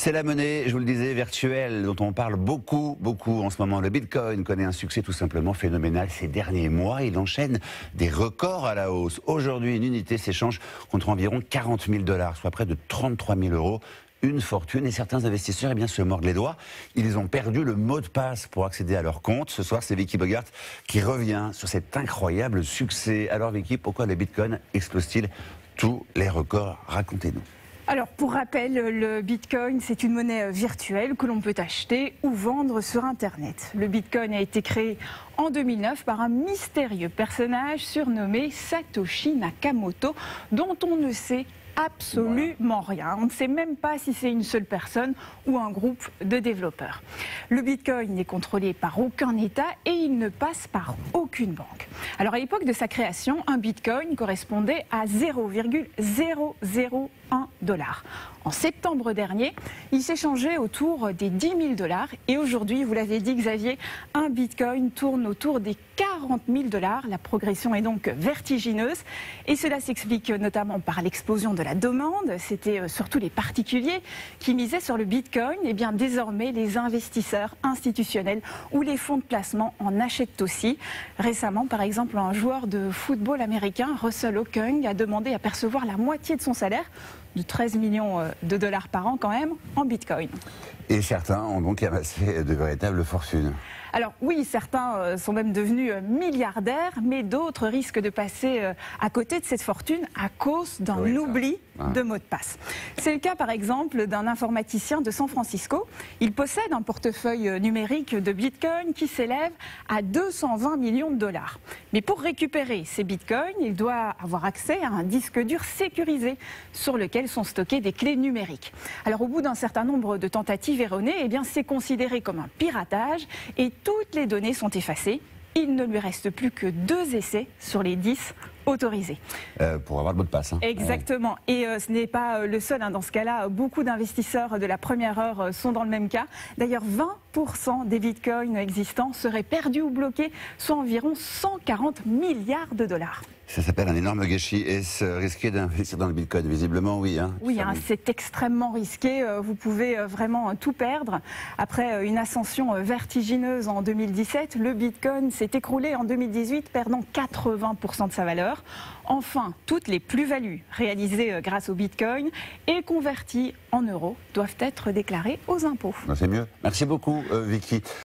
C'est la monnaie, je vous le disais, virtuelle, dont on parle beaucoup en ce moment. Le Bitcoin connaît un succès tout simplement phénoménal ces derniers mois. Il enchaîne des records à la hausse. Aujourd'hui, une unité s'échange contre environ 40 000 $, soit près de 33 000 €. Une fortune, et certains investisseurs se mordent les doigts. Ils ont perdu le mot de passe pour accéder à leur compte. Ce soir, c'est Vicky Bogart qui revient sur cet incroyable succès. Alors Vicky, pourquoi le Bitcoin explose-t-il tous les records? Racontez-nous. Alors, pour rappel, le Bitcoin, c'est une monnaie virtuelle que l'on peut acheter ou vendre sur Internet. Le Bitcoin a été créé en 2009 par un mystérieux personnage surnommé Satoshi Nakamoto, dont on ne sait absolument rien. On ne sait même pas si c'est une seule personne ou un groupe de développeurs. Le Bitcoin n'est contrôlé par aucun État et il ne passe par aucune banque. Alors à l'époque de sa création, un Bitcoin correspondait à 0,001 $. En septembre dernier, il s'échangeait autour des 10 000 $. Et aujourd'hui, vous l'avez dit Xavier, un Bitcoin tourne autour des 40 000 $. La progression est donc vertigineuse. Et cela s'explique notamment par l'explosion de la demande. C'était surtout les particuliers qui misaient sur le Bitcoin. Et bien désormais, les investisseurs institutionnels ou les fonds de placement en achètent aussi. Récemment, par exemple, un joueur de football américain, Russell Okung, a demandé à percevoir la moitié de son salaire, de 13 millions de $ par an quand même, en Bitcoin. Et certains ont donc amassé de véritables fortunes. Alors oui, certains sont même devenus milliardaires, mais d'autres risquent de passer à côté de cette fortune à cause d'un oubli de mot de passe. C'est le cas par exemple d'un informaticien de San Francisco. Il possède un portefeuille numérique de Bitcoin qui s'élève à 220 millions de $. Mais pour récupérer ces Bitcoins, il doit avoir accès à un disque dur sécurisé sur lequel sont stockées des clés numériques. Alors au bout d'un certain nombre de tentatives erronées, c'est considéré comme un piratage et toutes les données sont effacées. Il ne lui reste plus que 2 essais sur les 10 autorisés. Pour avoir le mot de passe. Exactement. Et ce n'est pas le seul. Dans ce cas-là, beaucoup d'investisseurs de la première heure sont dans le même cas. D'ailleurs, 20% des bitcoins existants seraient perdus ou bloqués, soit environ 140 milliards de $. Ça s'appelle un énorme gâchis. Est-ce risqué d'investir dans le Bitcoin? Visiblement, oui. Oui, c'est extrêmement risqué. Vous pouvez vraiment tout perdre. Après une ascension vertigineuse en 2017, le Bitcoin s'est écroulé en 2018, perdant 80% de sa valeur. Enfin, toutes les plus-values réalisées grâce au Bitcoin et converties en euros doivent être déclarées aux impôts. C'est mieux. Merci beaucoup, Vicky.